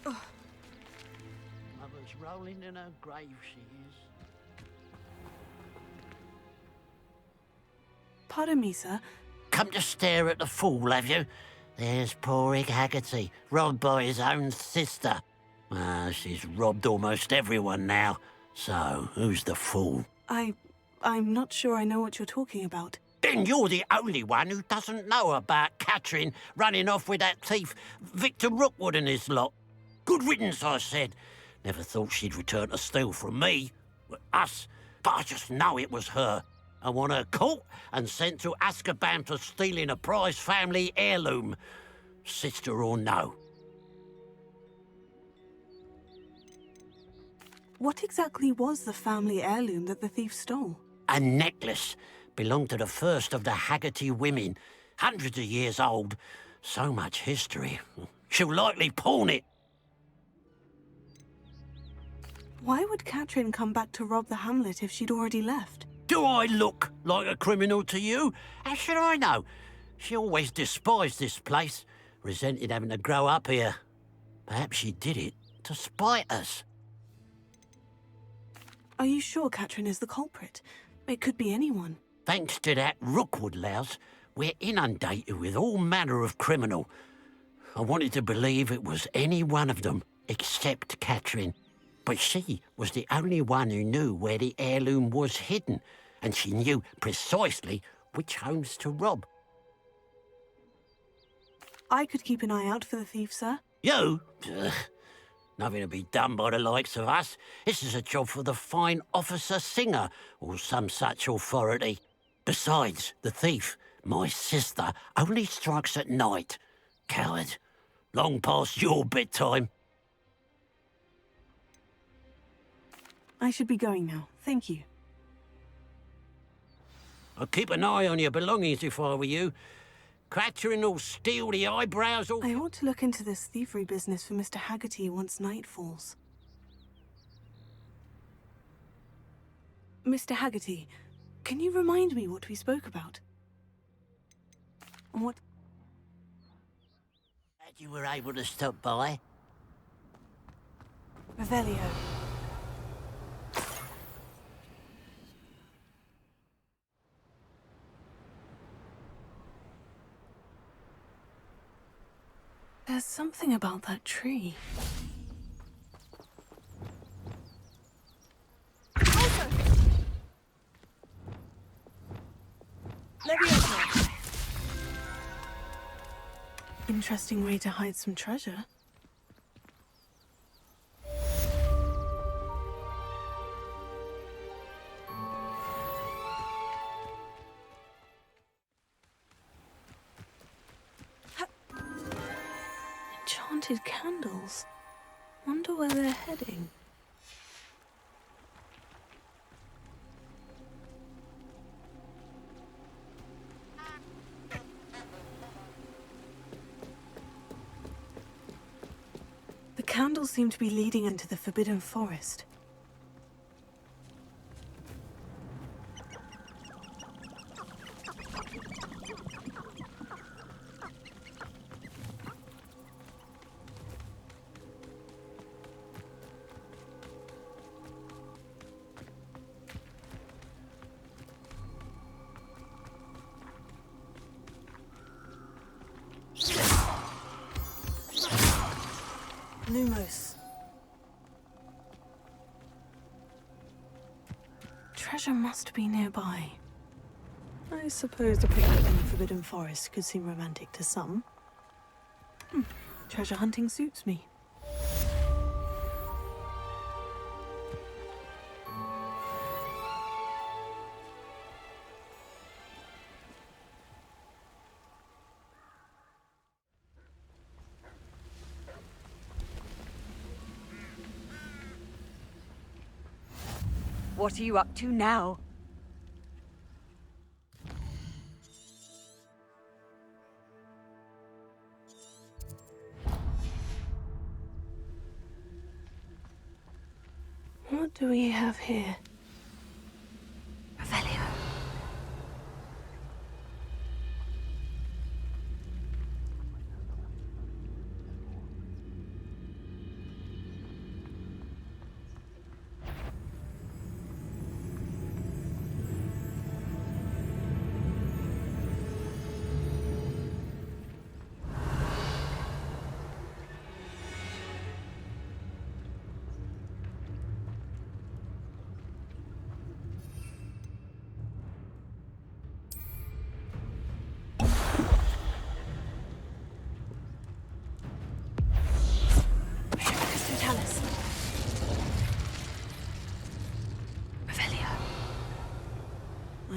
Mother's rolling in her grave, she is. Pardon me, sir. Come to stare at the fool, have you? There's poor Ig Haggerty, robbed by his own sister. She's robbed almost everyone now. So, who's the fool? I'm not sure I know what you're talking about. Then you're the only one who doesn't know about Catherine running off with that thief, Victor Rookwood and his lot. Good riddance, I said. Never thought she'd return to steal from me, us, but I just know it was her. I want her caught and sent to Azkaban for stealing a prize family heirloom, sister or no. What exactly was the family heirloom that the thief stole? A necklace belonged to the first of the Haggerty women, hundreds of years old. So much history. She'll likely pawn it. Why would Catherine come back to rob the hamlet if she'd already left? Do I look like a criminal to you? How should I know? She always despised this place, resented having to grow up here. Perhaps she did it to spite us. Are you sure Catherine is the culprit? It could be anyone. Thanks to that Rookwood louse, we're inundated with all manner of criminal. I wanted to believe it was any one of them, except Catherine. But she was the only one who knew where the heirloom was hidden, and she knew precisely which homes to rob. I could keep an eye out for the thief, sir. You? Ugh. Nothing to be done by the likes of us. This is a job for the fine officer Singer, or some such authority. Besides, the thief, my sister, only strikes at night. Coward. Long past your bedtime. I should be going now. Thank you. I'd keep an eye on your belongings if I were you. Catherine will steal the eyebrows off. I ought to look into this thievery business for Mr. Haggerty once night falls. Mr. Haggerty, can you remind me what we spoke about? What? Glad you were able to stop by. Revelio. There's something about that tree. Leviosa! Interesting way to hide some treasure. Enchanted candles. Wonder where they're heading. The candles seem to be leading into the Forbidden Forest. Lumos. Treasure must be nearby. I suppose a picnic in the Forbidden Forest could seem romantic to some. Treasure hunting suits me. What are you up to now? What do we have here? Revelio.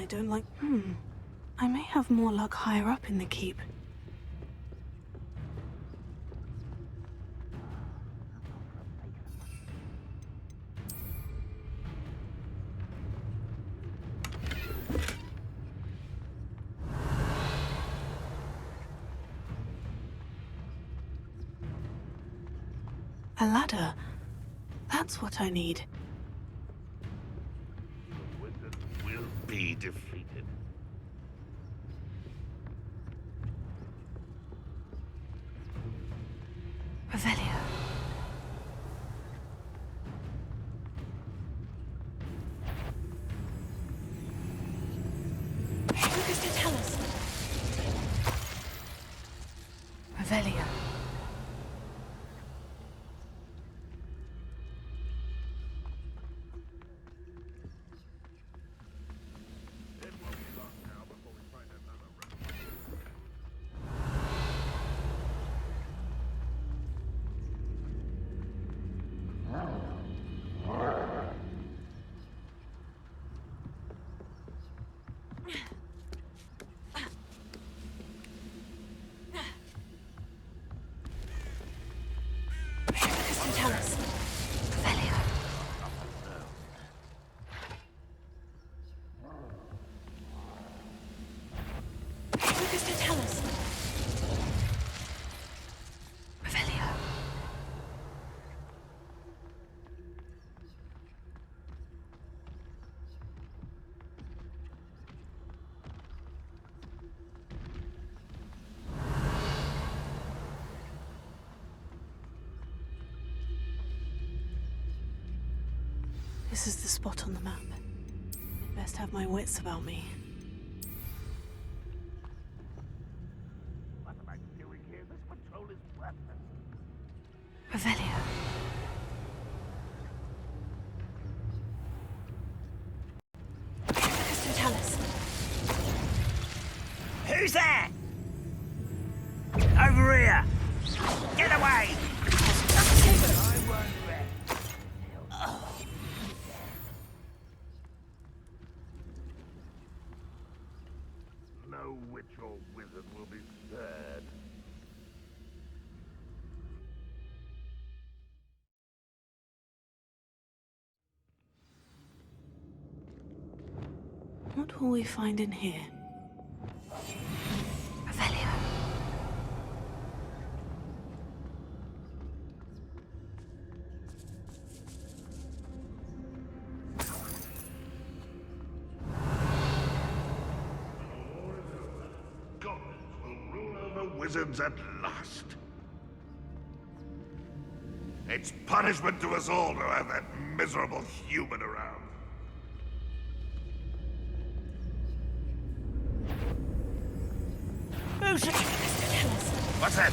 don't like... I may have more luck higher up in the keep. A ladder. That's what I need. The wizard will be defeated. Revelio. Focus to tell us. Revelio. Tell us. Revelio. Focus to tell us. Revelio. This is the spot on the map. I'd best have my wits about me. What am I doing here? This patrol is worthless. Revelio. Focus to tell us. Who's there? Over here! Get away! I won't rest. No witch or wizard will be spared. What will we find in here? Revelio. Goblins will rule over wizards at last. It's punishment to us all to have that miserable human around. Who's it? Tell us. What's that?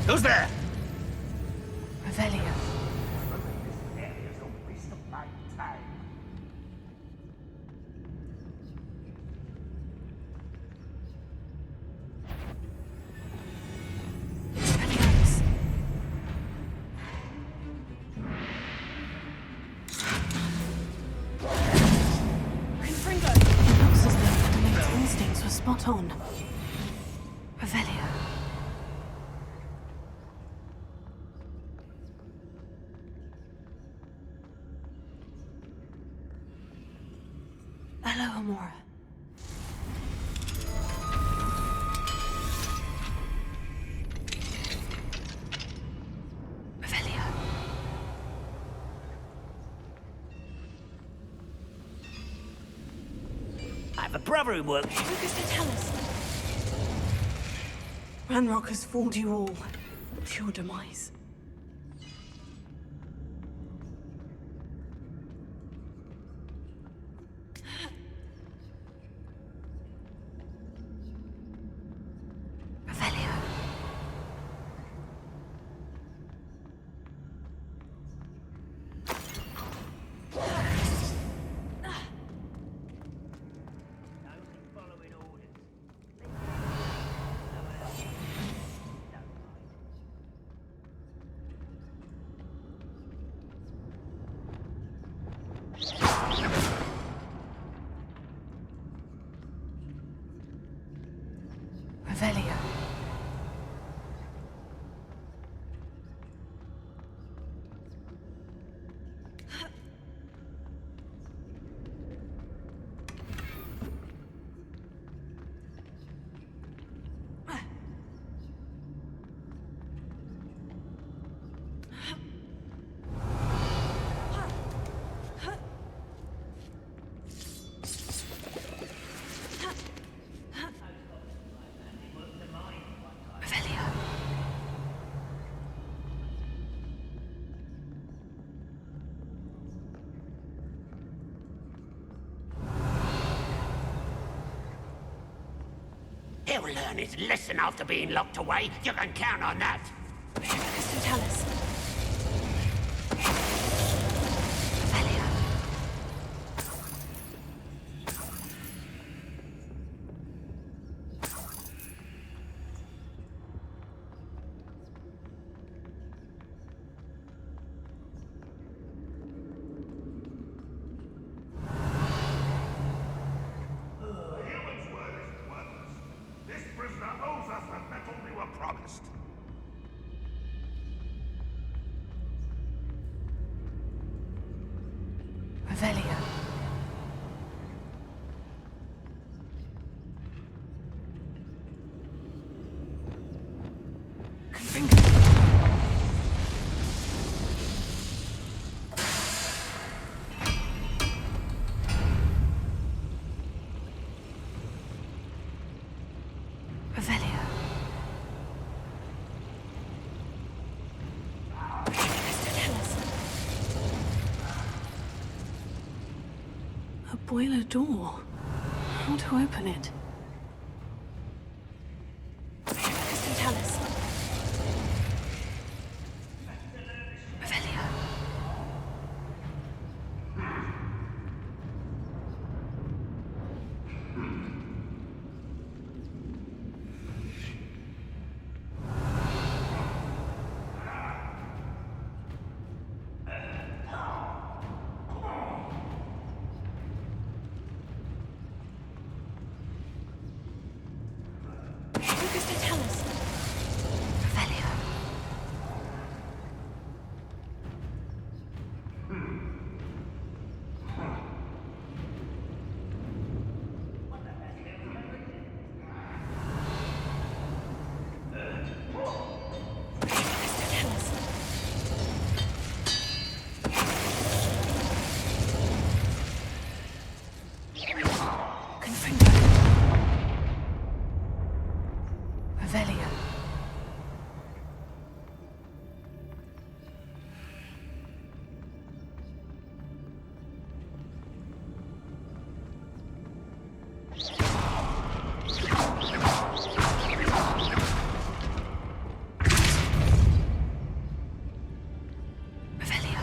Who's there? Revelio. This area's a waste of my time. Expelliarmus. Confringo. It looks as though Revelio's instincts were spot on. Revelio. Alohomora. Revelio. I have a brother who works. Focus to tell us. Ranrock has fooled you all. To your demise. Revelio. Following orders. He'll learn his lesson after being locked away. You can count on that. Crystal Chalice. Revelio. This prisoner owes us the metal we were promised. Revelio. Confringo. Revelio. Crystal Chalice. A boiler door. How to open it? Crystal Chalice. Revelio. Crystal Chalice. Revelio. Crystal Chalice. Confringo. Revelio. Revelio.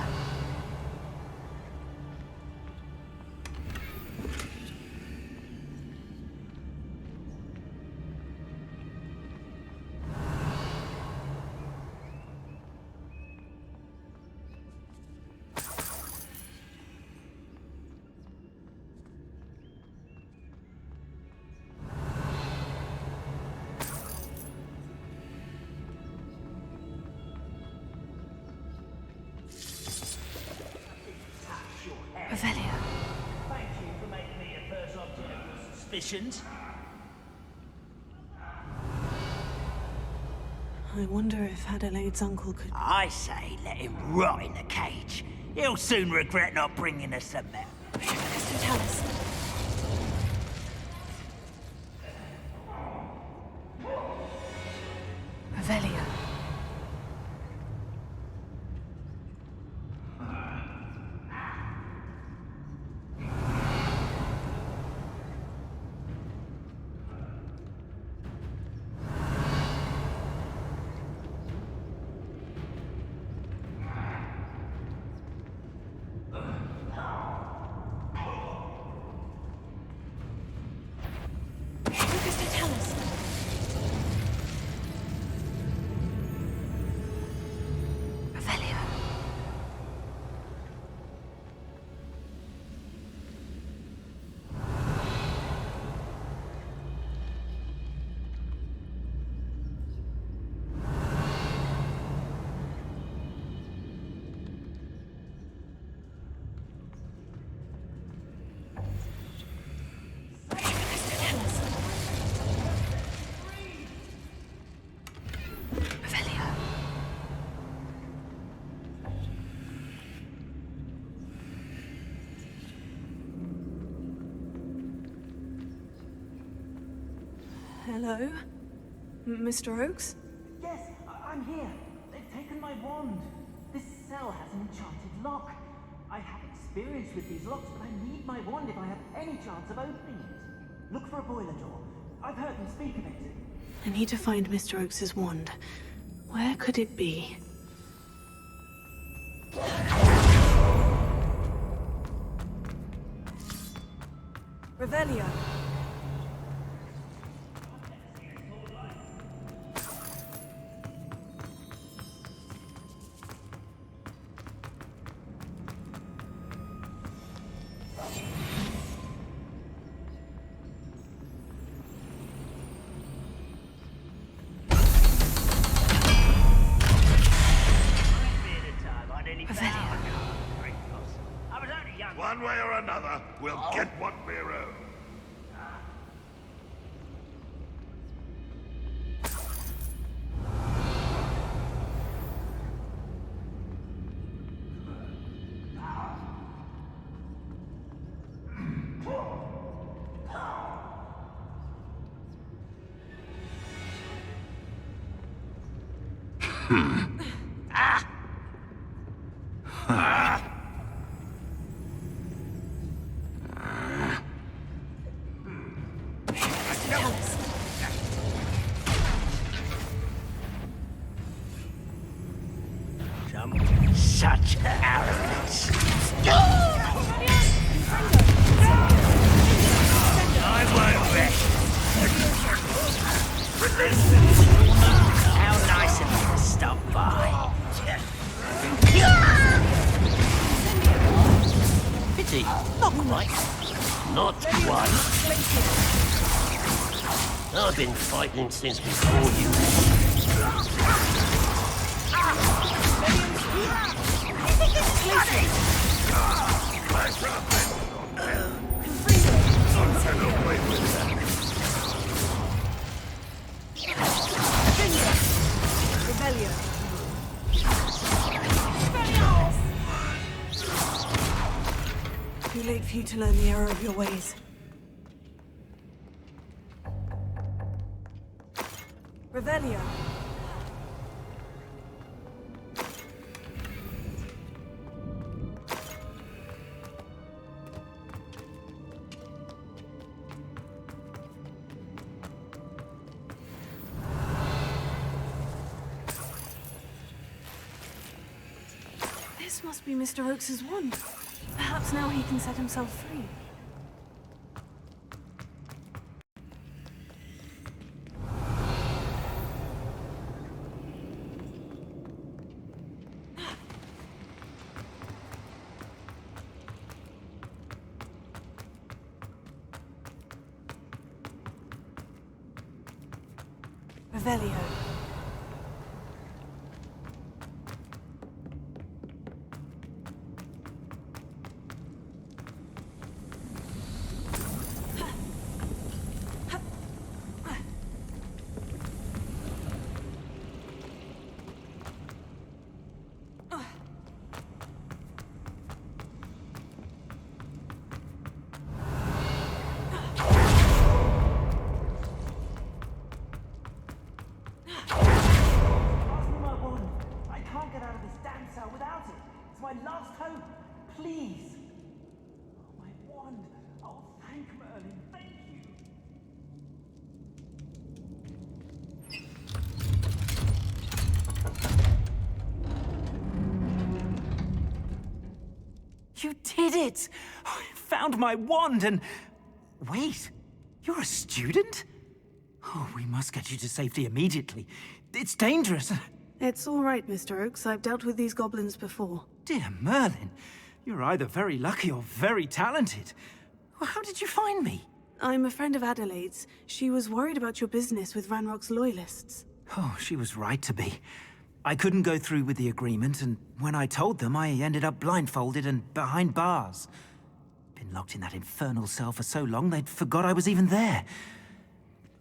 Revelio. Thank you for making me a first object of your suspicions. I wonder if Adelaide's uncle could... I say let him rot in the cage. He'll soon regret not bringing us the map. Crystal Chalice. Revelio. Crystal Chalice. Revelio. Crystal Chalice. Revelio. Hello? Mr. Oakes? Yes, I'm here. They've taken my wand. This cell has an enchanted lock. I have experience with these locks, but I need my wand if I have any chance of opening it. Look for a boiler door. I've heard them speak of it. I need to find Mr. Oakes's wand. Where could it be? Revelio. One way or another, we'll get what we're owed. Such arrogance. I won't rest. How nice of you to stop by. Pity, not quite. Not quite. I've been fighting since before you. Too late for you to learn the error of your ways. Revelio. This must be Mr. Oakes's wand. Perhaps now he can set himself free. Revelio. My last hope, please. Oh, my wand. Oh, thank Merlin, thank you. You did it! I found my wand and... Wait, you're a student? Oh, we must get you to safety immediately. It's dangerous. It's all right, Mr. Oakes. I've dealt with these goblins before. Dear Merlin, you're either very lucky or very talented. Well, how did you find me? I'm a friend of Adelaide's. She was worried about your business with Ranrock's loyalists. Oh, she was right to be. I couldn't go through with the agreement, and when I told them, I ended up blindfolded and behind bars. Been locked in that infernal cell for so long, they'd forgot I was even there.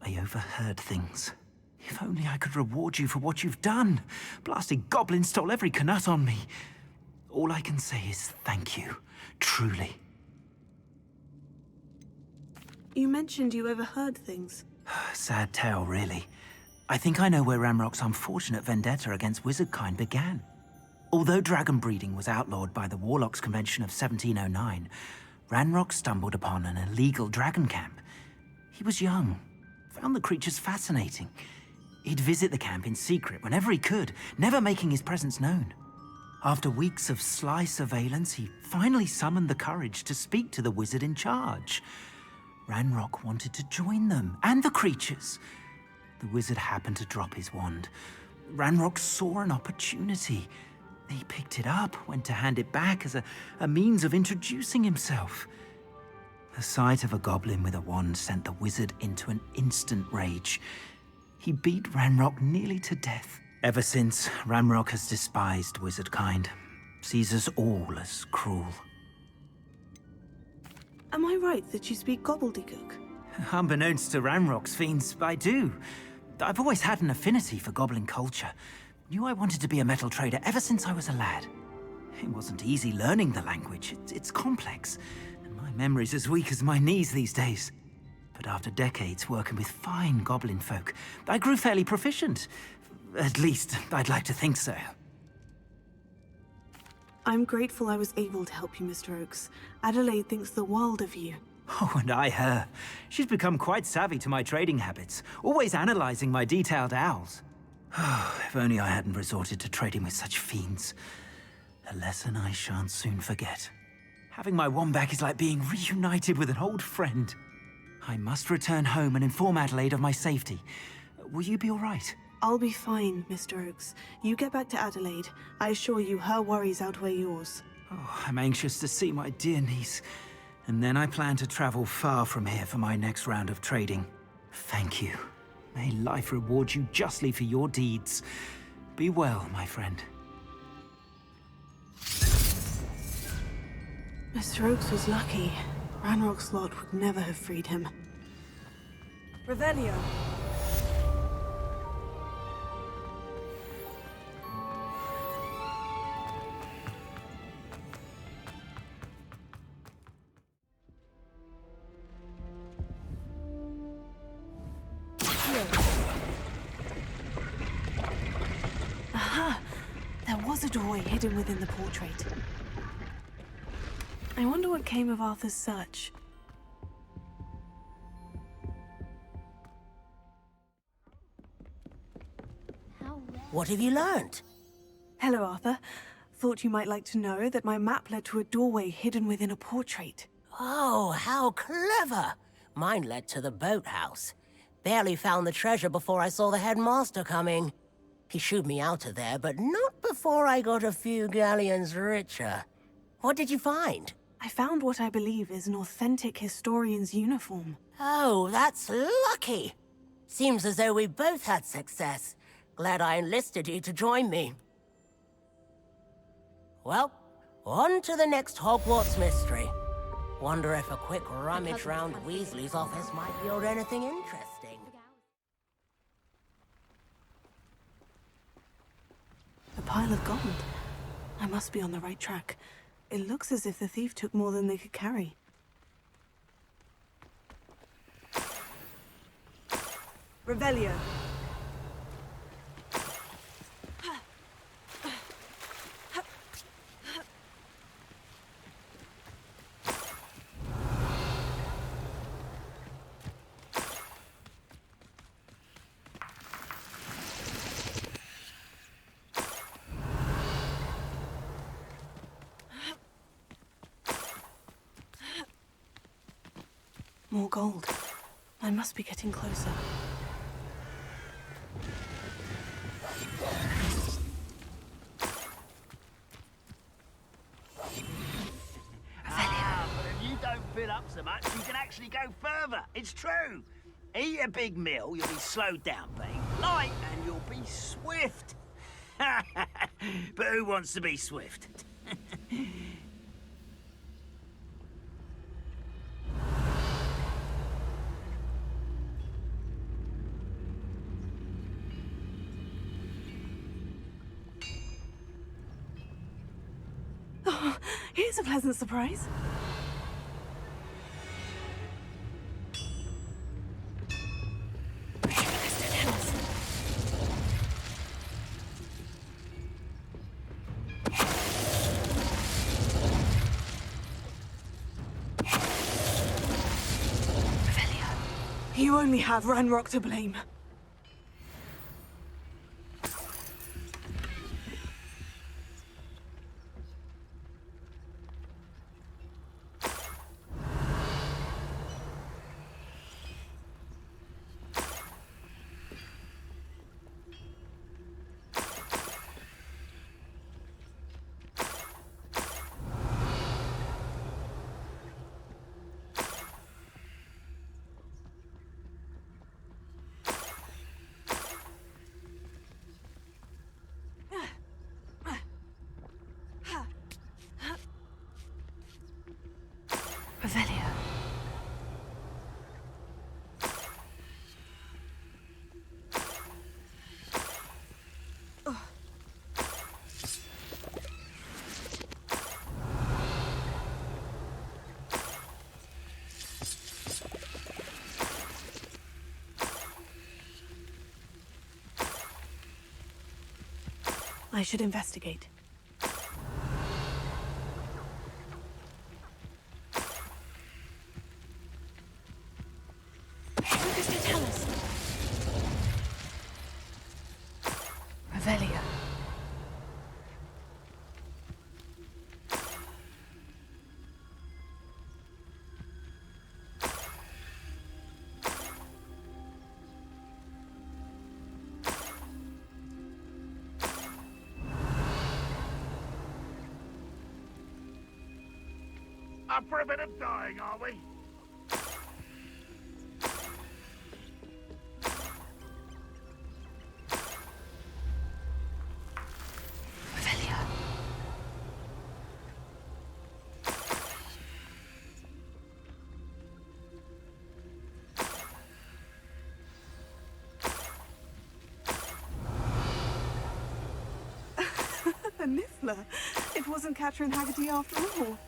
I overheard things. If only I could reward you for what you've done. Blasted goblins stole every Knut on me. All I can say is thank you, truly. You mentioned you overheard things. Sad tale, really. I think I know where Ranrock's unfortunate vendetta against wizardkind began. Although dragon breeding was outlawed by the Warlocks Convention of 1709, Ranrock stumbled upon an illegal dragon camp. He was young, found the creatures fascinating. He'd visit the camp in secret whenever he could, never making his presence known. After weeks of sly surveillance, he finally summoned the courage to speak to the wizard in charge. Ranrock wanted to join them, and the creatures. The wizard happened to drop his wand. Ranrock saw an opportunity. He picked it up, went to hand it back as a means of introducing himself. The sight of a goblin with a wand sent the wizard into an instant rage. He beat Ranrock nearly to death. Ever since, Ranrock has despised wizard kind, sees us all as cruel. Am I right that you speak gobbledygook? Unbeknownst to Ranrock's fiends, I do. I've always had an affinity for goblin culture. Knew I wanted to be a metal trader ever since I was a lad. It wasn't easy learning the language. It's complex, and my memory's as weak as my knees these days. But after decades working with fine goblin folk, I grew fairly proficient. At least, I'd like to think so. I'm grateful I was able to help you, Mr. Oakes. Adelaide thinks the world of you. Oh, and I her. She's become quite savvy to my trading habits, always analyzing my detailed owls. If only I hadn't resorted to trading with such fiends. A lesson I shan't soon forget. Having my wand back is like being reunited with an old friend. I must return home and inform Adelaide of my safety. Will you be all right? I'll be fine, Mr. Oakes. You get back to Adelaide. I assure you her worries outweigh yours. Oh, I'm anxious to see my dear niece. And then I plan to travel far from here for my next round of trading. Thank you. May life reward you justly for your deeds. Be well, my friend. Mr. Oakes was lucky. Ranrock's lot would never have freed him. Revelio. Aha! There was a doorway hidden within the portrait. I wonder what came of Arthur's search. What have you learned? Hello, Arthur. Thought you might like to know that my map led to a doorway hidden within a portrait. Oh, how clever! Mine led to the boathouse. Barely found the treasure before I saw the headmaster coming. He shooed me out of there, but not before I got a few galleons richer. What did you find? I found what I believe is an authentic historian's uniform. Oh, that's lucky! Seems as though we both had success. Glad I enlisted you to join me. Well, on to the next Hogwarts mystery. Wonder if a quick rummage round Weasley's office might yield anything interesting. A pile of gold. I must be on the right track. It looks as if the thief took more than they could carry. Revelio. More gold. I must be getting closer. But if you don't fill up so much, you can actually go further. It's true. Eat a big meal, you'll be slowed down, being light, and you'll be swift. But who wants to be swift? Here's a pleasant surprise. You only have Ranrock to blame. Revelio. I should investigate. What does it tell us? Revelio. Up for a bit of dying, are we? Revelio. A Niffler. It wasn't Catherine Haggerty after all.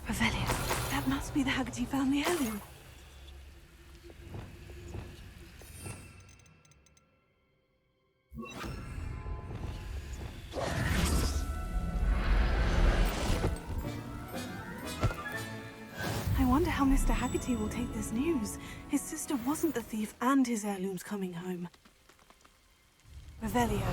Revelio. That must be the Haggerty family heirloom. I wonder how Mr. Haggerty will take this news. His sister wasn't the thief and his heirloom's coming home. Revelio.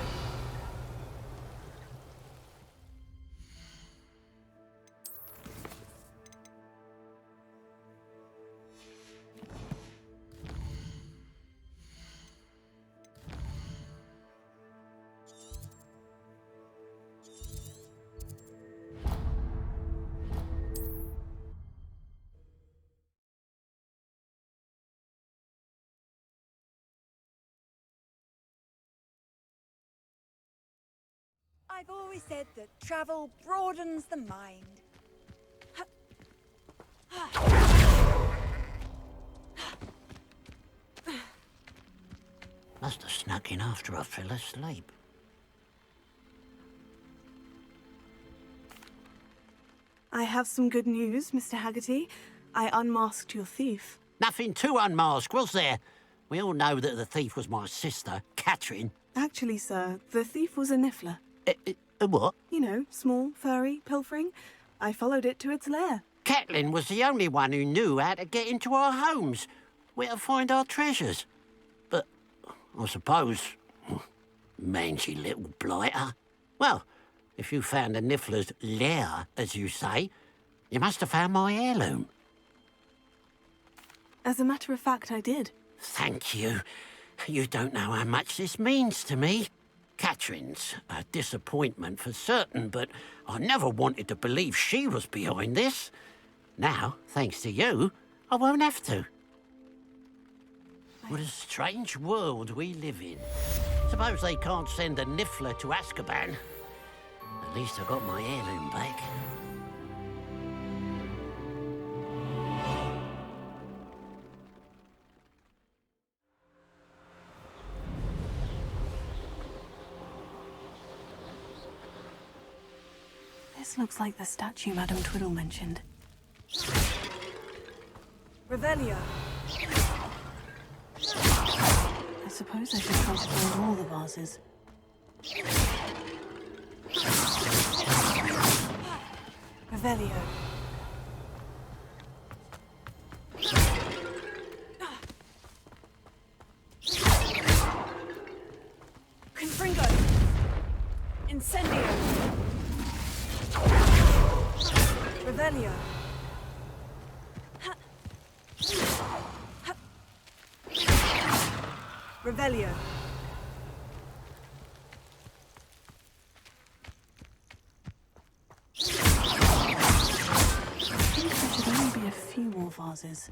I've always said that travel broadens the mind. Must have snuck in after I fell asleep. I have some good news, Mr. Haggerty. I unmasked your thief. Nothing to unmask, was there? We all know that the thief was my sister, Catherine. Actually, sir, the thief was a Niffler. What? You know, small, furry, pilfering. I followed it to its lair. Catelyn was the only one who knew how to get into our homes, where to find our treasures. But I suppose, mangy little blighter. Well, if you found the Niffler's lair, as you say, you must have found my heirloom. As a matter of fact, I did. Thank you. You don't know how much this means to me. Catherine's a disappointment for certain, but I never wanted to believe she was behind this. Now, thanks to you, I won't have to. What a strange world we live in. Suppose they can't send a Niffler to Azkaban. At least I got my heirloom back. This looks like the statue Madame Twiddle mentioned. Revelio. I suppose I should try to find all the vases. Revelio. Confringo. Incendio. Revelio. Revelio. I think there should only be a few more vases.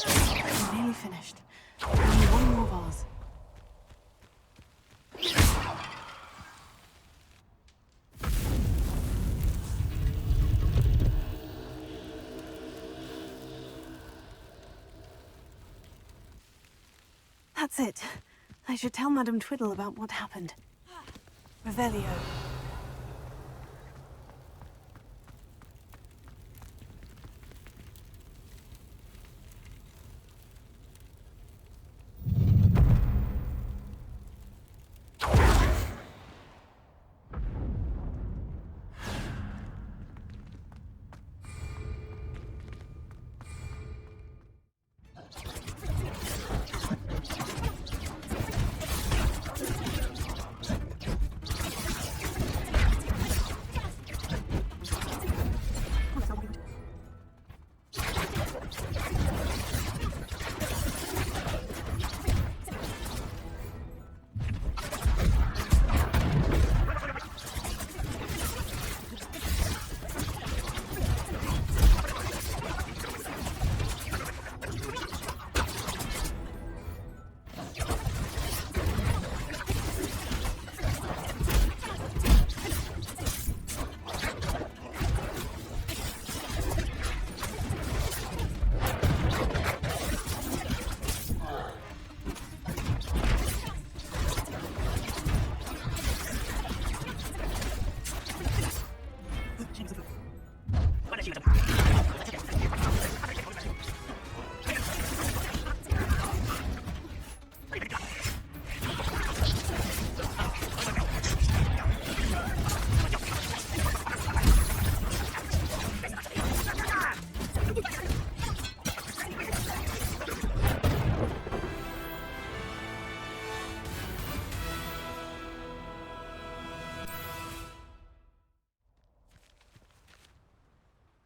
I'm nearly finished. Only one more vase. That's it. I should tell Madame Twiddle about what happened. Revelio.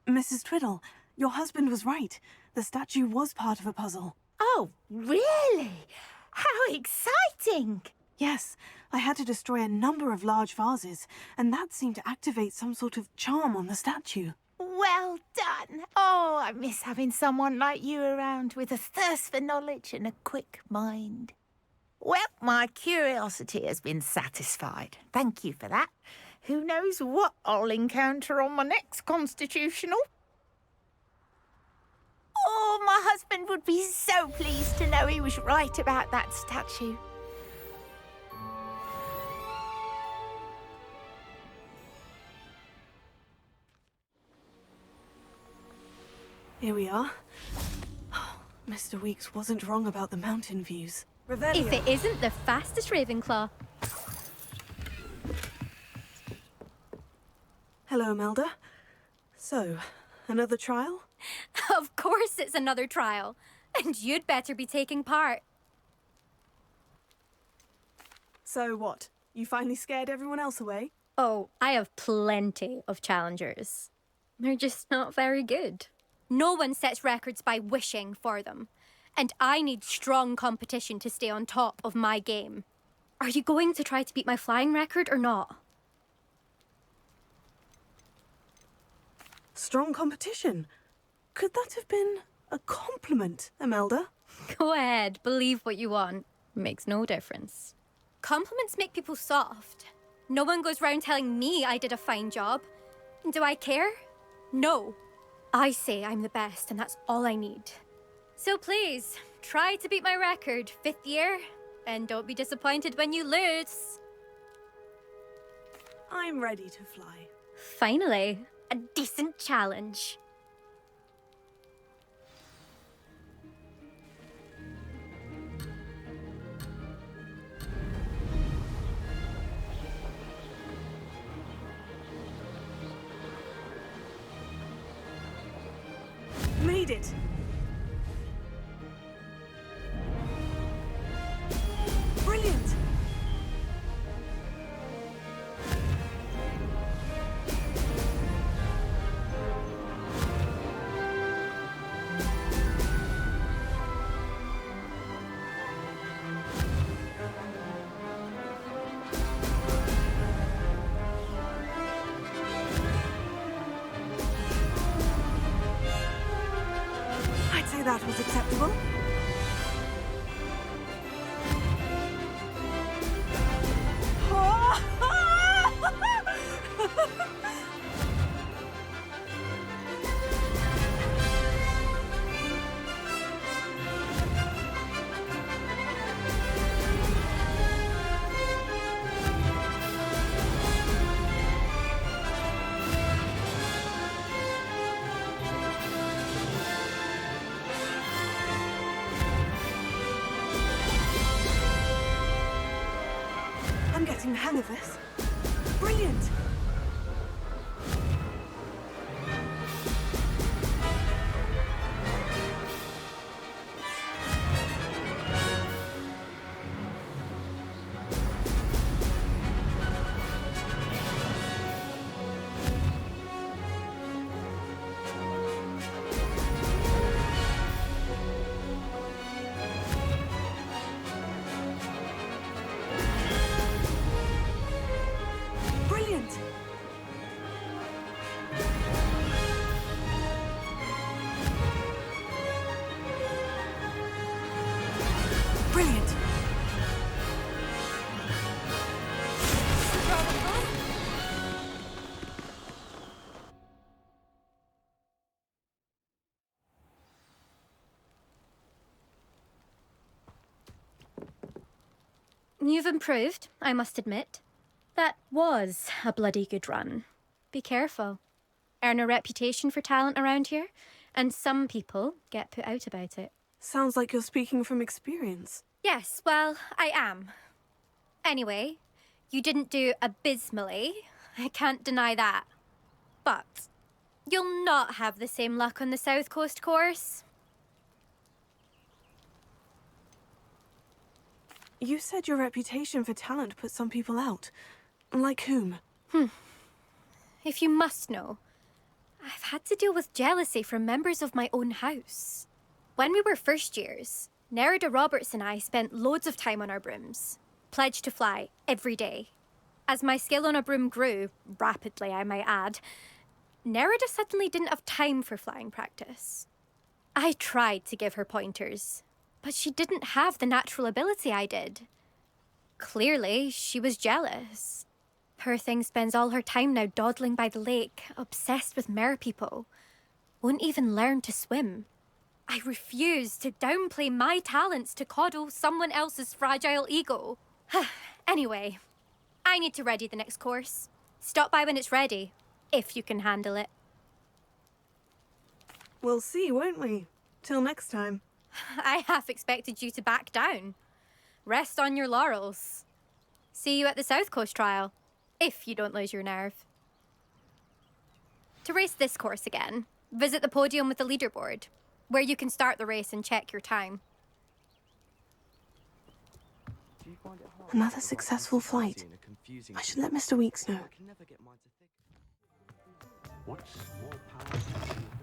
Mrs. Twiddle, your husband was right. The statue was part of a puzzle. Oh, really? How exciting! Yes, I had to destroy a number of large vases, and that seemed to activate some sort of charm on the statue. Well done. Oh, I miss having someone like you around with a thirst for knowledge and a quick mind. Well, my curiosity has been satisfied. Thank you for that. Who knows what I'll encounter on my next constitutional? Oh, my husband would be so pleased to know he was right about that statue. Here we are. Mr. Weeks wasn't wrong about the mountain views. Revelio. If it isn't the fastest Ravenclaw. Hello, Imelda. So, another trial? Of course it's another trial. And you'd better be taking part. So what? You finally scared everyone else away? Oh, I have plenty of challengers. They're just not very good. No one sets records by wishing for them. And I need strong competition to stay on top of my game. Are you going to try to beat my flying record or not? Strong competition? Could that have been a compliment, Imelda? Go ahead, believe what you want. Makes no difference. Compliments make people soft. No one goes round telling me I did a fine job. Do I care? No. I say I'm the best, and that's all I need. So please, try to beat my record, 5th year. And don't be disappointed when you lose. I'm ready to fly. Finally, a decent challenge. Made it! Brilliant! I'd say that was acceptable. I'm getting the hang of this. Brilliant! Brilliant! Brilliant! You've improved, I must admit. That was a bloody good run. Be careful. Earn a reputation for talent around here, and some people get put out about it. Sounds like you're speaking from experience. Yes, well, I am. Anyway, you didn't do abysmally. I can't deny that. But you'll not have the same luck on the South Coast course. You said your reputation for talent put some people out. Like whom? If you must know, I've had to deal with jealousy from members of my own house. When we were first years, Nerida Roberts and I spent loads of time on our brooms, pledged to fly every day. As my skill on a broom grew, rapidly I might add, Nerida suddenly didn't have time for flying practice. I tried to give her pointers, but she didn't have the natural ability I did. Clearly, she was jealous. Poor thing spends all her time now dawdling by the lake, obsessed with merpeople. Won't even learn to swim. I refuse to downplay my talents to coddle someone else's fragile ego. Anyway, I need to ready the next course. Stop by when it's ready, if you can handle it. We'll see, won't we? Till next time. I half expected you to back down. Rest on your laurels. See you at the South Coast trial, if you don't lose your nerve. To race this course again, visit the podium with the leaderboard, where you can start the race and check your time. Another successful flight. I should let Mr. Weeks know.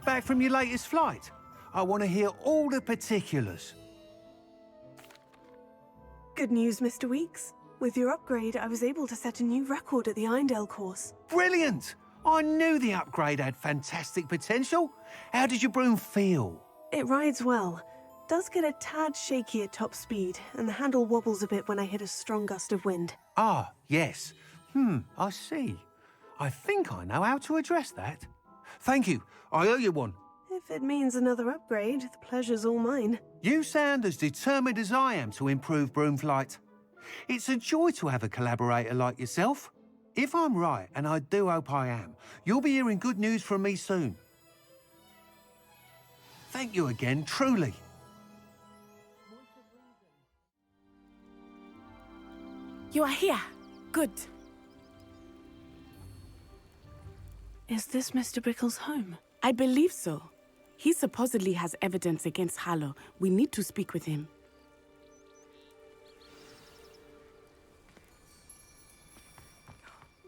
Back from your latest flight? I want to hear all the particulars. Good news, Mr. Weeks. With your upgrade, I was able to set a new record at the Irondale course. Brilliant! I knew the upgrade had fantastic potential. How did your broom feel? It rides well. Does get a tad shaky at top speed, and the handle wobbles a bit when I hit a strong gust of wind. Ah, yes. I see. I think I know how to address that. Thank you. I owe you one. If it means another upgrade, the pleasure's all mine. You sound as determined as I am to improve Broomflight. It's a joy to have a collaborator like yourself. If I'm right, and I do hope I am, you'll be hearing good news from me soon. Thank you again, truly. You are here. Good. Is this Mr. Bickle's home? I believe so. He supposedly has evidence against Harlow. We need to speak with him.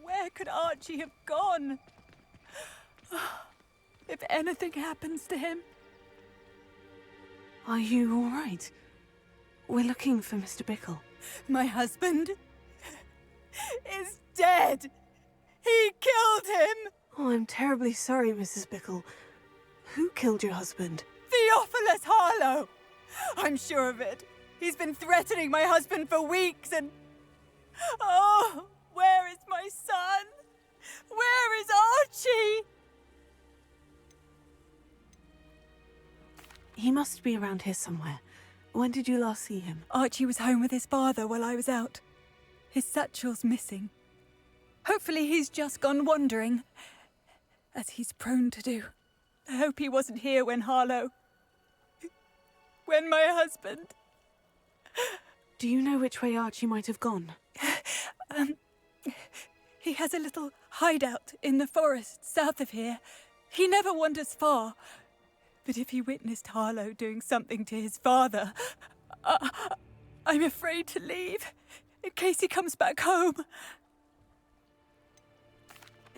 Where could Archie have gone? If anything happens to him. Are you all right? We're looking for Mr. Bickle. My husband is dead. He killed him. Oh, I'm terribly sorry, Mrs. Bickle. Who killed your husband? Theophilus Harlow. I'm sure of it. He's been threatening my husband for weeks and... Oh, where is my son? Where is Archie? He must be around here somewhere. When did you last see him? Archie was home with his father while I was out. His satchel's missing. Hopefully he's just gone wandering, as he's prone to do. I hope he wasn't here when Harlow... when my husband... Do you know which way Archie might have gone? He has a little hideout in the forest south of here. He never wanders far. But if he witnessed Harlow doing something to his father, I'm afraid to leave, in case he comes back home.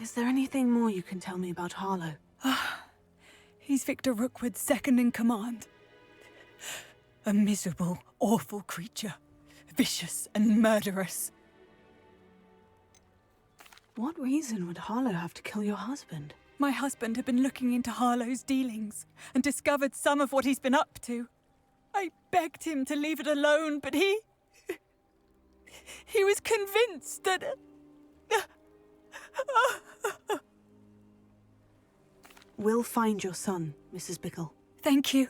Is there anything more you can tell me about Harlow? He's Victor Rookwood's second in command. A miserable, awful creature. Vicious and murderous. What reason would Harlow have to kill your husband? My husband had been looking into Harlow's dealings and discovered some of what he's been up to. I begged him to leave it alone, but he was convinced that... We'll find your son, Mrs. Bickle. Thank you.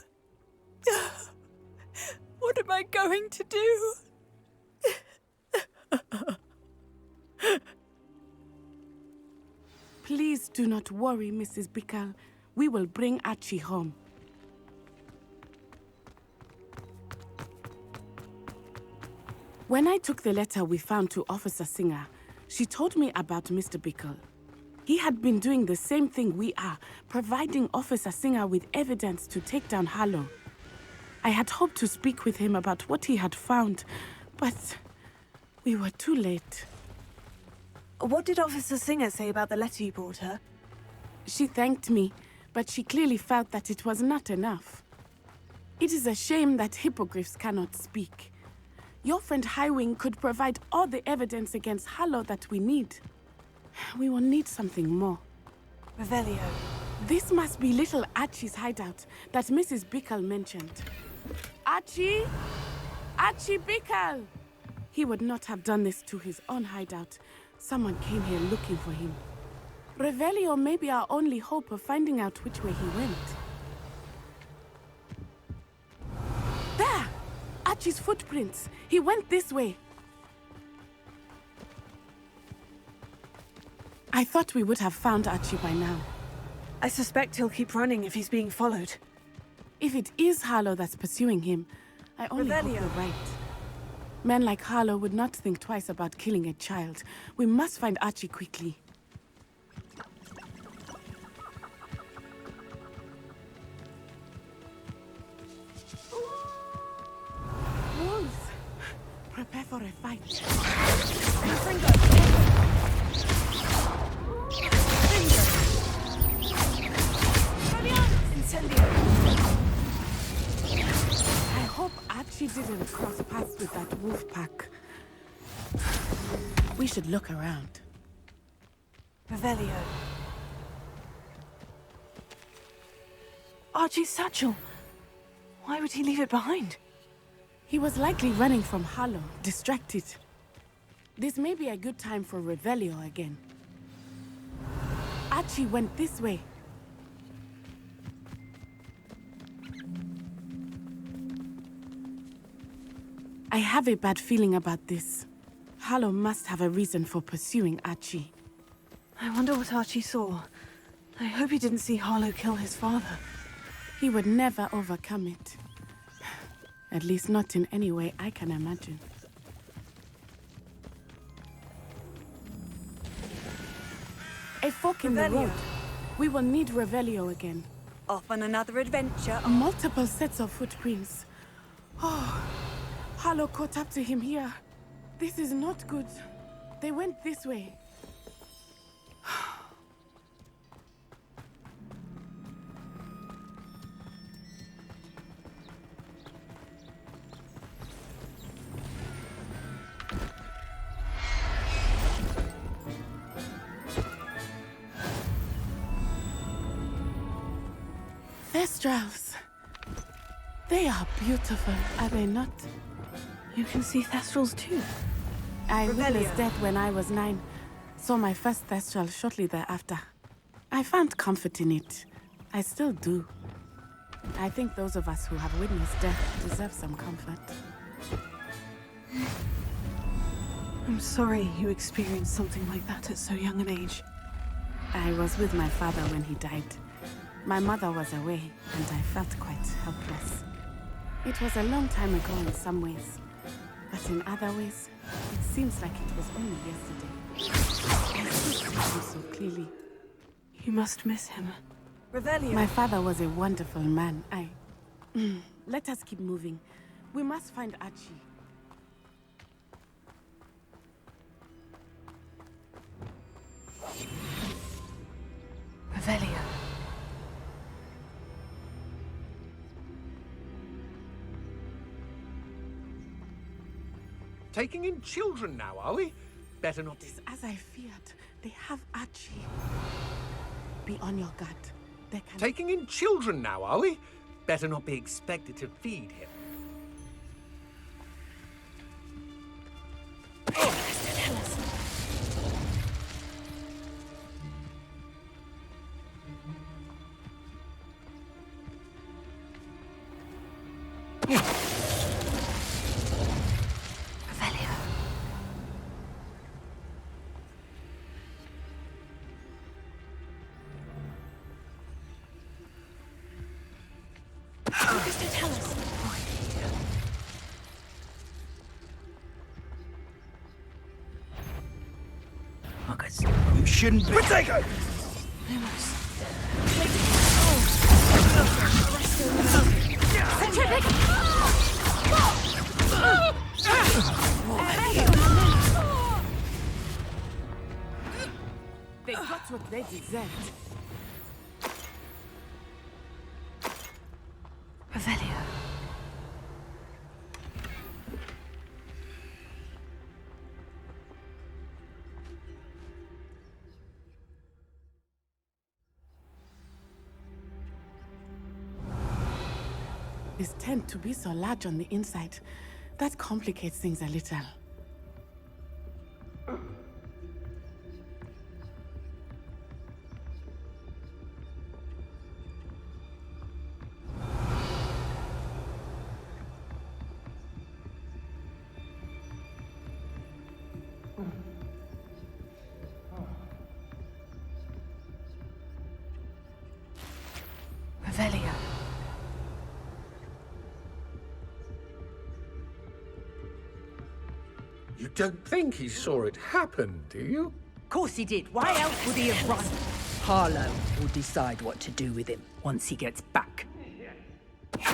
What am I going to do? Please do not worry, Mrs. Bickle. We will bring Archie home. When I took the letter we found to Officer Singer, she told me about Mr. Bickle. He had been doing the same thing we are, providing Officer Singer with evidence to take down Harlow. I had hoped to speak with him about what he had found, but we were too late. What did Officer Singer say about the letter you brought her? She thanked me, but she clearly felt that it was not enough. It is a shame that hippogriffs cannot speak. Your friend Highwing could provide all the evidence against Harlow that we need. We will need something more. Revelio. This must be little Archie's hideout that Mrs. Bickle mentioned. Archie? Archie Bickle! He would not have done this to his own hideout. Someone came here looking for him. Revelio may be our only hope of finding out which way he went. There! Archie's footprints. He went this way. I thought we would have found Archie by now. I suspect he'll keep running if he's being followed. If it is Harlow that's pursuing him, I only hope you're right. Men like Harlow would not think twice about killing a child. We must find Archie quickly. Wolves! Prepare for a fight. I hope Archie didn't cross paths with that wolf pack. We should look around. Revelio. Archie's satchel. Why would he leave it behind? He was likely running from Harlow, distracted. This may be a good time for Revelio again. Archie went this way. I have a bad feeling about this. Harlow must have a reason for pursuing Archie. I wonder what Archie saw. I hope he didn't see Harlow kill his father. He would never overcome it. At least not in any way I can imagine. A fork in the road. We will need Revelio again. Off on another adventure. Multiple sets of footprints. Oh, Harlow caught up to him here. This is not good. They went this way. Thestrals. They are beautiful, are they not? You can see Thestrals too. I witnessed death when I was 9. Saw my first Thestral shortly thereafter. I found comfort in it. I still do. I think those of us who have witnessed death deserve some comfort. I'm sorry you experienced something like that at so young an age. I was with my father when he died. My mother was away, and I felt quite helpless. It was a long time ago in some ways, but in other ways, it seems like it was only yesterday. I still see him so clearly. You must miss him. Revelio. My father was a wonderful man. Let us keep moving. We must find Archie. Revelio. Taking in children now, are we? Better not. It is as I feared. They have Archie. Be on your guard. They can... Taking in children now, are we? Better not be expected to feed him. Marcus, you shouldn't be... Protego! They got what they deserved. Revelio. This tend to be so large on the inside. That complicates things a little. Revelio. You don't think he saw it happen, do you? Of course he did. Why else would he have run? Harlow will decide what to do with him once he gets back. Revelio.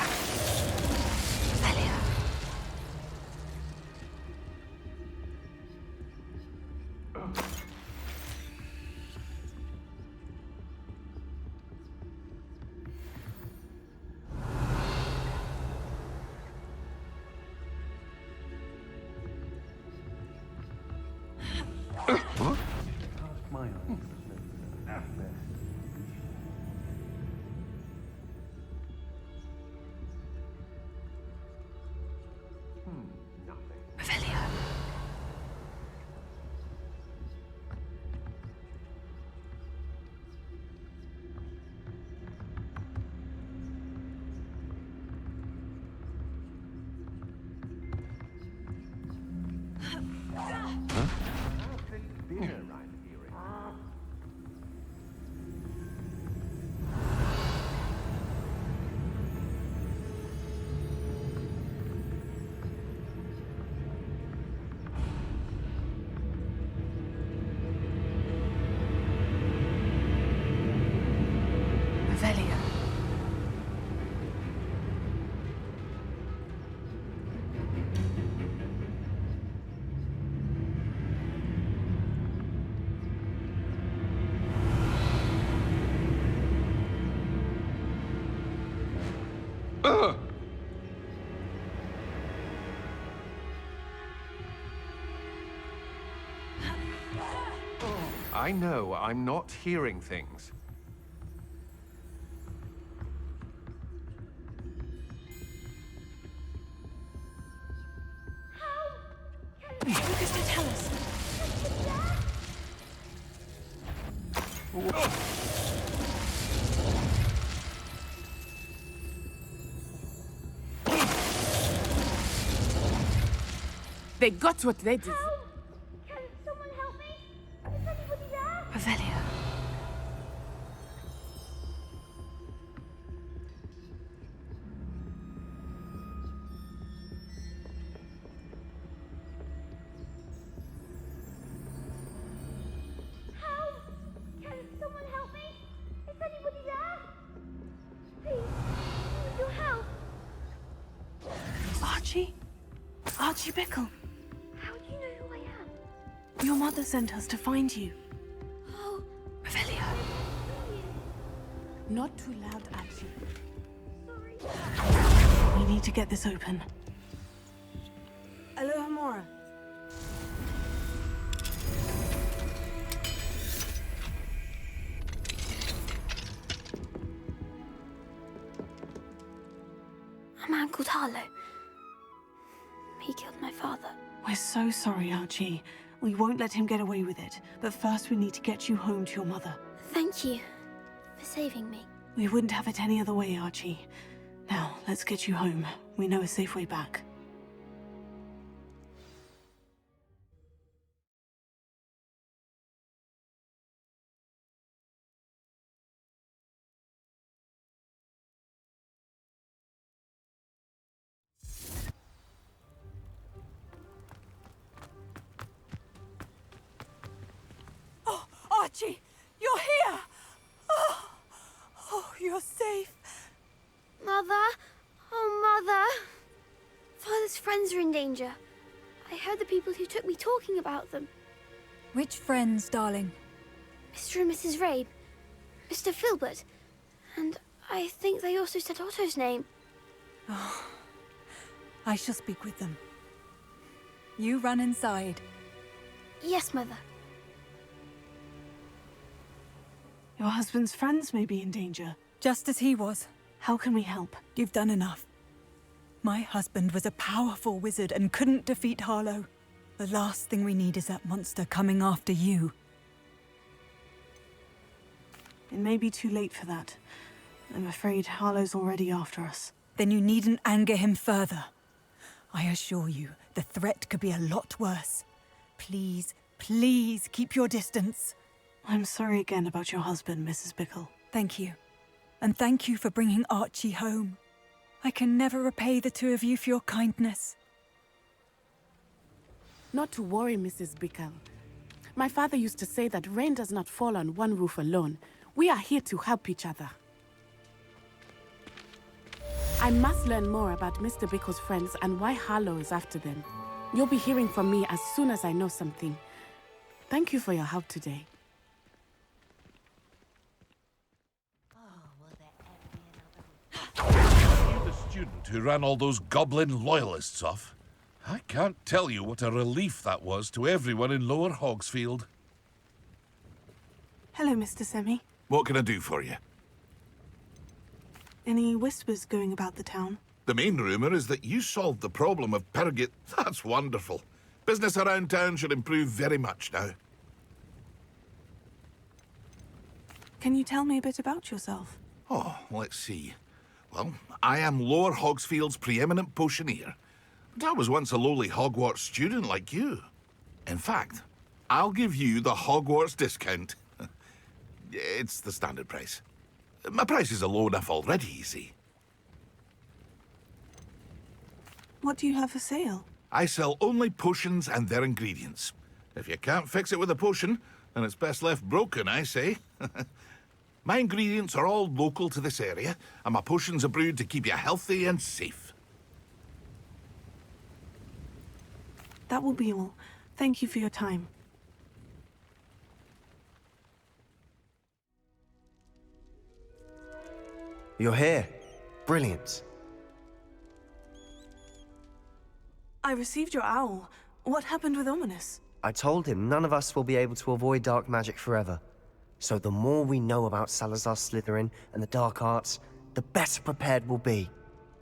Revelio. dinner round here. Revelio. I know I'm not hearing things. Lucas, to tell us. They got what they did. Can someone help me? Is anybody there? Revelio. Help! Can someone help me? Is anybody there? Please, I need your help. Archie? Archie Bickle. How do you know who I am? Your mother sent us to find you. Oh, Revelio. Not too loud, Archie. We need to get this open. Hello, Hamora. A man called Harlow. He killed my father. We're so sorry, Archie. We won't let him get away with it. But first we need to get you home to your mother. Thank you for saving me. We wouldn't have it any other way, Archie. Now, let's get you home. We know a safe way back. Oh, Archie, you're here! Oh, you're safe. Mother? Oh, Mother. Father's friends are in danger. I heard the people who took me talking about them. Which friends, darling? Mr. and Mrs. Rabe. Mr. Filbert. And I think they also said Otto's name. Oh, I shall speak with them. You run inside. Yes, Mother. Your husband's friends may be in danger. Just as he was. How can we help? You've done enough. My husband was a powerful wizard and couldn't defeat Harlow. The last thing we need is that monster coming after you. It may be too late for that. I'm afraid Harlow's already after us. Then you needn't anger him further. I assure you, the threat could be a lot worse. Please, please keep your distance. I'm sorry again about your husband, Mrs. Bickle. Thank you. And thank you for bringing Archie home. I can never repay the two of you for your kindness. Not to worry, Mrs. Bickle. My father used to say that rain does not fall on one roof alone. We are here to help each other. I must learn more about Mr. Bickle's friends and why Harlow is after them. You'll be hearing from me as soon as I know something. Thank you for your help today. You the student who ran all those goblin loyalists off? I can't tell you what a relief that was to everyone in Lower Hogsfield. Hello, Mr. Semi. What can I do for you? Any whispers going about the town? The main rumour is that you solved the problem of Pergit. That's wonderful. Business around town should improve very much now. Can you tell me a bit about yourself? Oh, let's see. Well, I am Lower Hogsfield's preeminent potioneer. But I was once a lowly Hogwarts student like you. In fact, I'll give you the Hogwarts discount. It's the standard price. My prices are low enough already, you see. What do you have for sale? I sell only potions and their ingredients. If you can't fix it with a potion, then it's best left broken, I say. My ingredients are all local to this area, and my potions are brewed to keep you healthy and safe. That will be all. Thank you for your time. You're here. Brilliant. I received your owl. What happened with Ominous? I told him none of us will be able to avoid dark magic forever. So the more we know about Salazar Slytherin and the dark arts, the better prepared we'll be.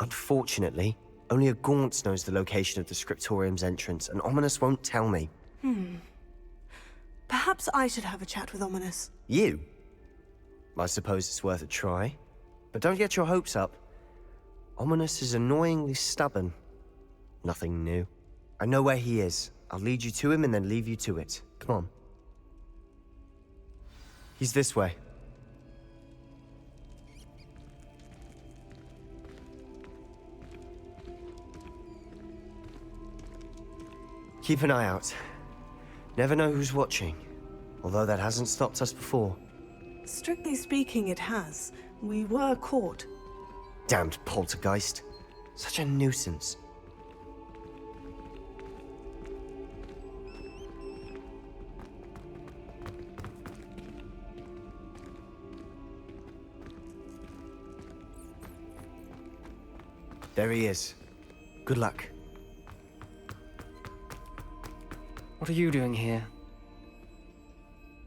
Unfortunately, only a Gaunt knows the location of the Scriptorium's entrance, and Ominous won't tell me. Perhaps I should have a chat with Ominous. You? I suppose it's worth a try. But don't get your hopes up. Ominous is annoyingly stubborn. Nothing new. I know where he is. I'll lead you to him and then leave you to it. Come on. He's this way. Keep an eye out. Never know who's watching. Although that hasn't stopped us before. Strictly speaking, it has. We were caught. Damned poltergeist. Such a nuisance. There he is. Good luck. What are you doing here?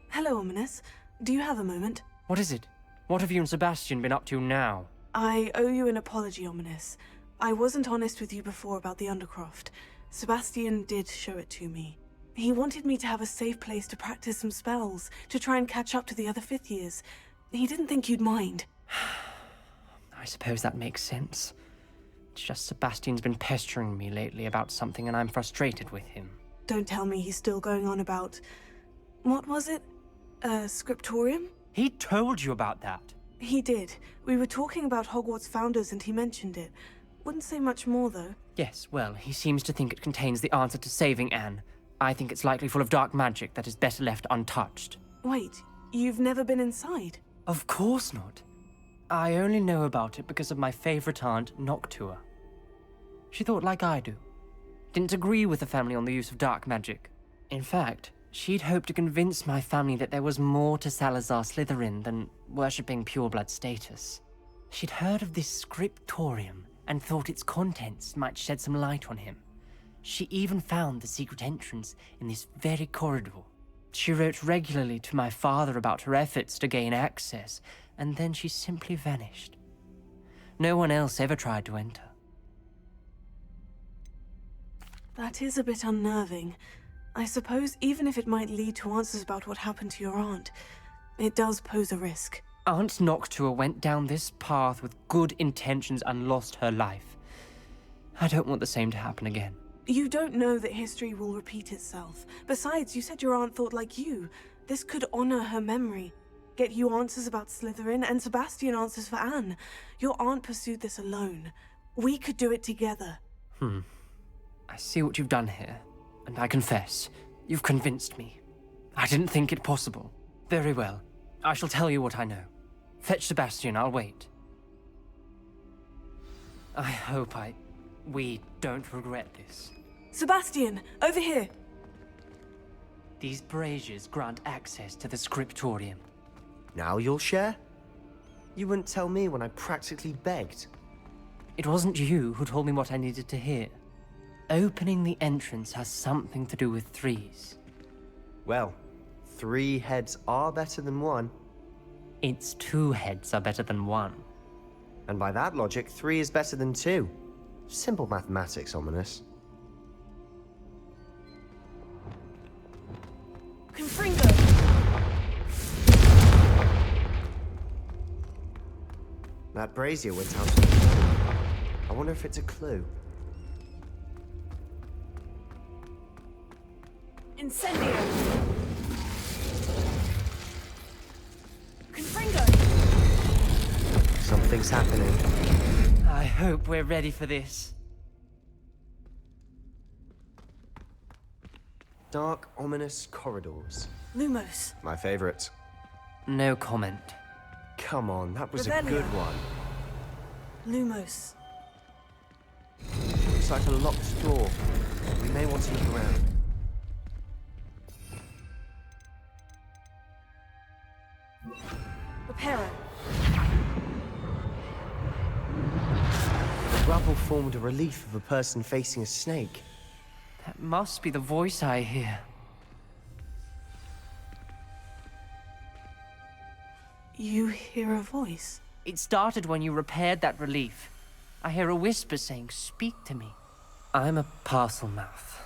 Hello, Ominous. Do you have a moment? What is it? What have you and Sebastian been up to now? I owe you an apology, Ominous. I wasn't honest with you before about the Undercroft. Sebastian did show it to me. He wanted me to have a safe place to practice some spells, to try and catch up to the other fifth years. He didn't think you'd mind. I suppose that makes sense. It's just Sebastian's been pestering me lately about something and I'm frustrated with him. Don't tell me he's still going on about... What was it? Scriptorium? He told you about that? He did. We were talking about Hogwarts founders and he mentioned it. Wouldn't say much more, though. Yes, well, he seems to think it contains the answer to saving Anne. I think it's likely full of dark magic that is better left untouched. Wait, you've never been inside? Of course not. I only know about it because of my favorite aunt, Noctua. She thought like I do. Didn't agree with the family on the use of dark magic. In fact, she'd hoped to convince my family that there was more to Salazar Slytherin than worshipping pureblood status. She'd heard of this scriptorium and thought its contents might shed some light on him. She even found the secret entrance in this very corridor. She wrote regularly to my father about her efforts to gain access, and then she simply vanished. No one else ever tried to enter. That is a bit unnerving. I suppose even if it might lead to answers about what happened to your aunt, it does pose a risk. Aunt Noctua went down this path with good intentions and lost her life. I don't want the same to happen again. You don't know that history will repeat itself. Besides, you said your aunt thought like you. This could honor her memory. Get you answers about Slytherin and Sebastian answers for Anne. Your aunt pursued this alone. We could do it together. I see what you've done here, and I confess, you've convinced me. I didn't think it possible. Very well. I shall tell you what I know. Fetch Sebastian, I'll wait. I hope we don't regret this. Sebastian, over here! These braziers grant access to the scriptorium. Now you'll share? You wouldn't tell me when I practically begged. It wasn't you who told me what I needed to hear. Opening the entrance has something to do with threes. Well, 3 heads are better than 1. It's 2 heads are better than 1. And by that logic, 3 is better than 2. Simple mathematics, Ominous. Confringo! That brazier went out. I wonder if it's a clue. Incendio! Something's happening. I hope we're ready for this. Dark, ominous corridors. Lumos. My favorite. No comment. Come on, that was a Revelio. good one. Lumos. Looks like a locked door. We may want to look around. Reparo. The rubble formed a relief of a person facing a snake. That must be the voice I hear. You hear a voice? It started when you repaired that relief. I hear a whisper saying, "Speak to me." I'm a Parselmouth.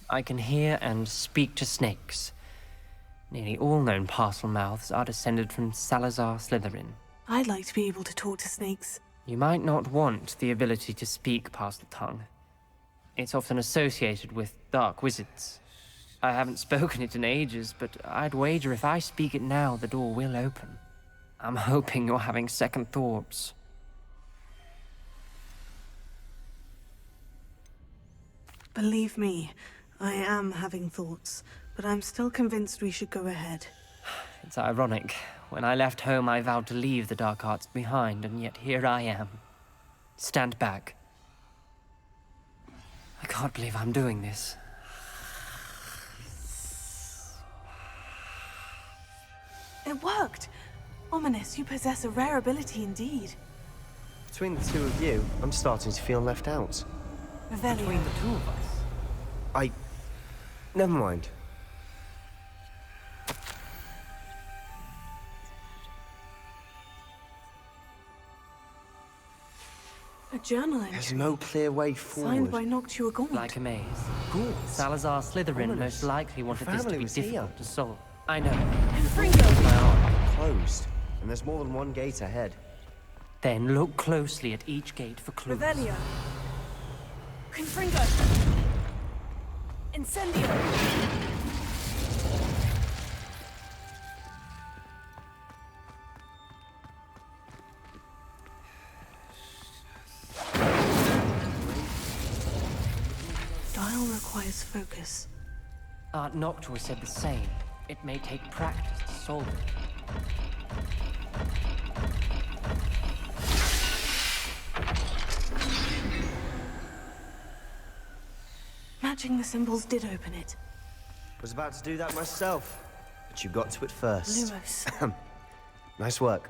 I can hear and speak to snakes. Nearly all known Parselmouths are descended from Salazar Slytherin. I'd like to be able to talk to snakes. You might not want the ability to speak Parseltongue. It's often associated with dark wizards. I haven't spoken it in ages, but I'd wager if I speak it now, the door will open. I'm hoping you're having second thoughts. Believe me, I am having thoughts, but I'm still convinced we should go ahead. It's ironic. When I left home, I vowed to leave the dark arts behind, and yet here I am. Stand back. I can't believe I'm doing this. It worked! Ominous, you possess a rare ability indeed. Between the two of you, I'm starting to feel left out. Revelio. Between the two of us? Never mind. A journal entry. There's no clear way forward. Signed by Noctua Gaunt. Like a maze. Good. Salazar Slytherin Ominous. most likely wanted The this to family be was here. difficult to solve. I know. My arm closed, and there's more than one gate ahead. Then look closely at each gate for clues. Revelio. Confringo. Incendio. Dial requires focus. Aunt Noctua said the same. It may take practice to solve it. Matching the symbols did open it. Was about to do that myself, but you got to it first. Lumos. Nice work.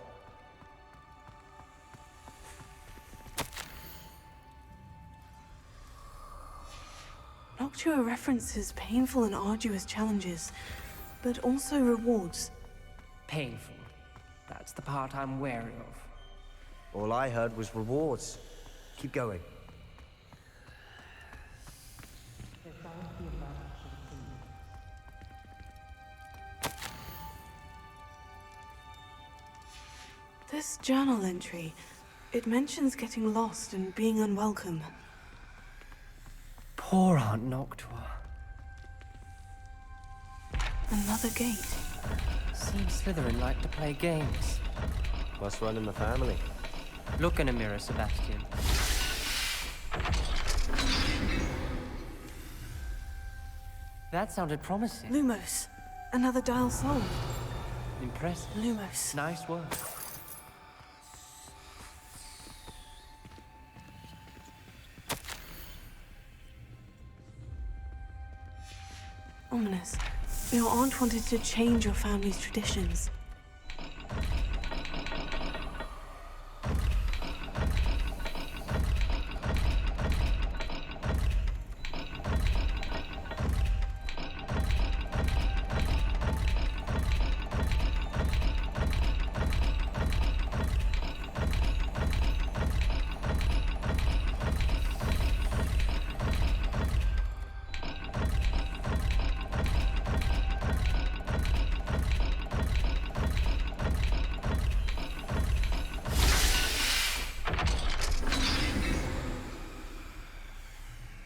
Noctua references painful and arduous challenges, but also rewards. Painful. That's the part I'm wary of. All I heard was rewards. Keep going. This journal entry, it mentions getting lost and being unwelcome. Poor Aunt Noctua. Another gate. Seems Slytherin like to play games. Must run in the family. Look in a mirror, Sebastian. That sounded promising. Lumos. Another dial solved. Impressive. Lumos. Nice work. Ominous. Your aunt wanted to change your family's traditions.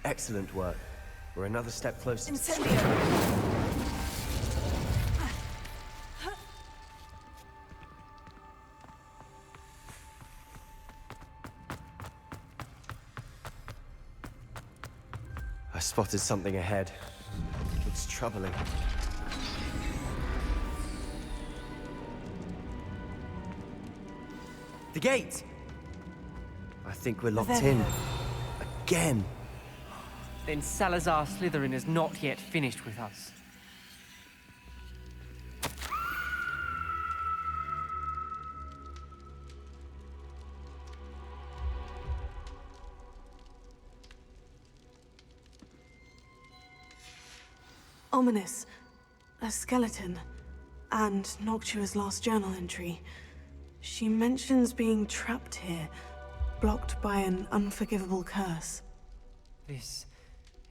Excellent work. We're another step closer. Incendio. spotted something ahead. Looks troubling. The gate! I think we're locked in. Again. Then Salazar Slytherin is not yet finished with us. Ominous. A skeleton. And Noctua's last journal entry. She mentions being trapped here, blocked by an unforgivable curse. This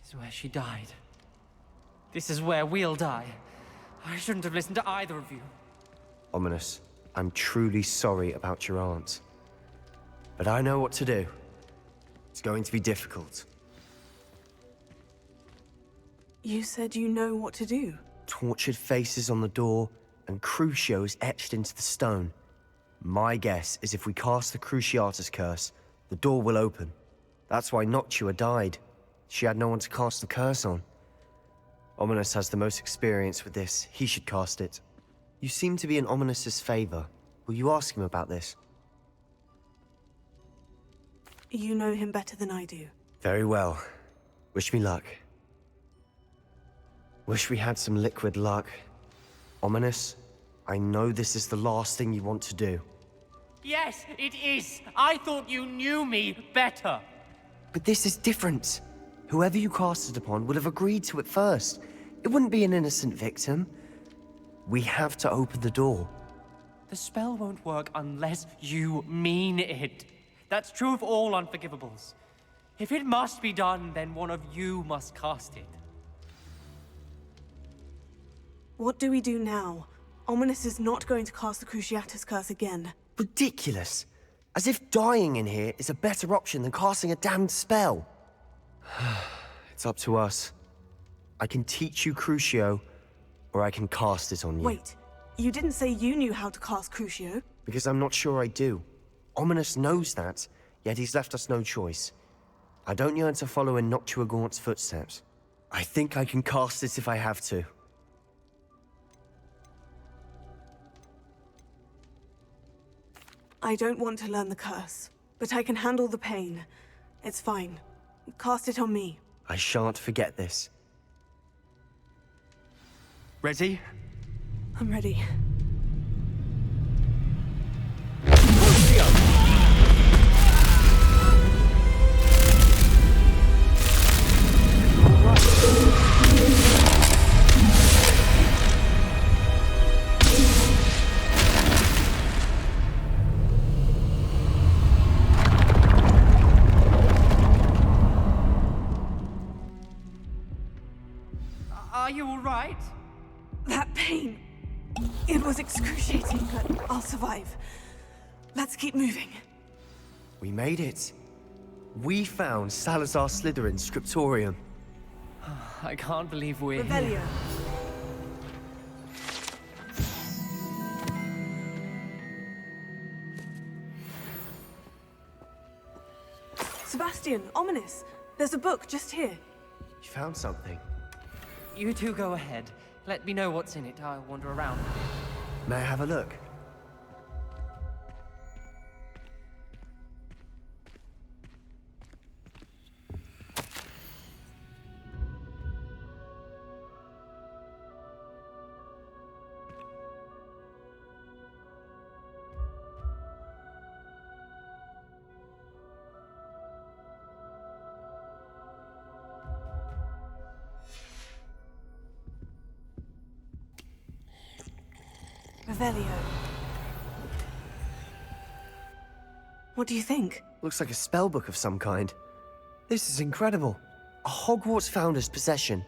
is where she died. This is where we'll die. I shouldn't have listened to either of you. Ominous, I'm truly sorry about your aunt. But I know what to do. It's going to be difficult. You said you know what to do. Tortured faces on the door, and Crucios etched into the stone. My guess is if we cast the Cruciatus curse, the door will open. That's why Noctua died. She had no one to cast the curse on. Ominous has the most experience with this. He should cast it. You seem to be in Ominous's favor. Will you ask him about this? You know him better than I do. Very well. Wish me luck. Wish we had some liquid luck. Ominous, I know this is the last thing you want to do. Yes, it is. I thought you knew me better. But this is different. Whoever you cast it upon would have agreed to it first. It wouldn't be an innocent victim. We have to open the door. The spell won't work unless you mean it. That's true of all unforgivables. If it must be done, then one of you must cast it. What do we do now? Ominous is not going to cast the Cruciatus curse again. Ridiculous. As if dying in here is a better option than casting a damned spell. It's up to us. I can teach you Crucio, or I can cast it on you. Wait, you didn't say you knew how to cast Crucio? Because I'm not sure I do. Ominous knows that, yet he's left us no choice. I don't yearn to follow in Noctua Gaunt's footsteps. I think I can cast it if I have to. I don't want to learn the curse, but I can handle the pain. It's fine. Cast it on me. I shan't forget this. Ready? I'm ready. Are you all right? That pain. It was excruciating, but I'll survive. Let's keep moving. We made it. We found Salazar Slytherin's scriptorium. I can't believe we're Revelio. here. Sebastian, Ominous. There's a book just here. You found something. You two go ahead. Let me know what's in it. I'll wander around. May I have a look? Revelio. What do you think? Looks like a spellbook of some kind. This is incredible. A Hogwarts founder's possession.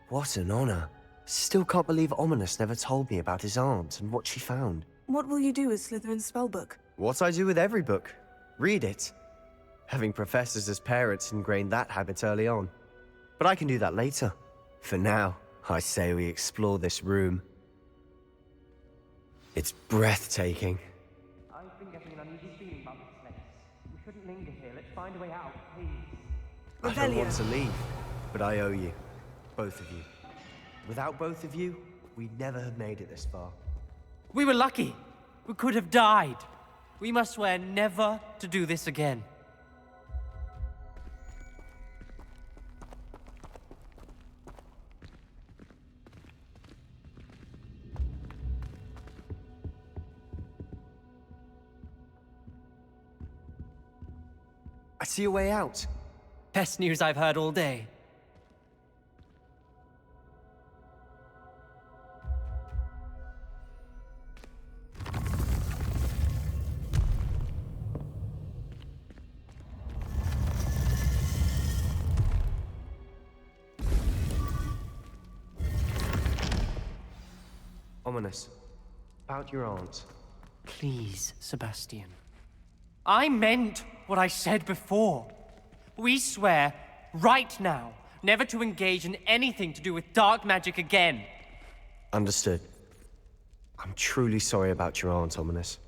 What an honor. Still can't believe Ominous never told me about his aunt and what she found. What will you do with Slytherin's spellbook? What I do with every book. Read it. Having professors as parents ingrained that habit early on. But I can do that later. For now, I say we explore this room. It's breathtaking. I've been getting an uneasy feeling about this place. We shouldn't linger here. Let's find a way out, please. I don't want to leave. But I owe you. Both of you. Without both of you, we'd never have made it this far. We were lucky. We could have died. We must swear never to do this again. I see a way out. Best news I've heard all day. Ominous. About your aunt. Please, Sebastian. I meant what I said before. We swear, right now, never to engage in anything to do with dark magic again. Understood. I'm truly sorry about your aunt, Ominous.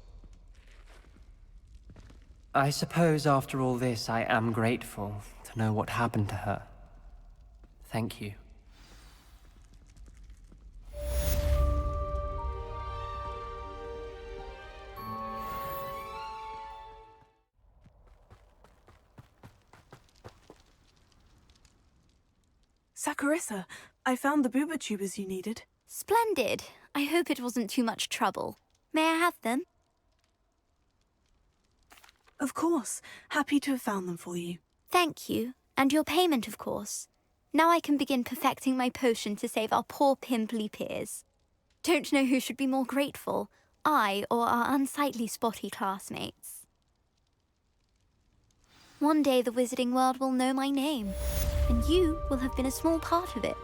I suppose after all this, I am grateful to know what happened to her. Thank you. Saccharissa, I found the booba tubers you needed. Splendid. I hope it wasn't too much trouble. May I have them? Of course. Happy to have found them for you. Thank you. And your payment, of course. Now I can begin perfecting my potion to save our poor pimply peers. Don't know who should be more grateful, I or our unsightly spotty classmates. One day the wizarding world will know my name, and you will have been a small part of it.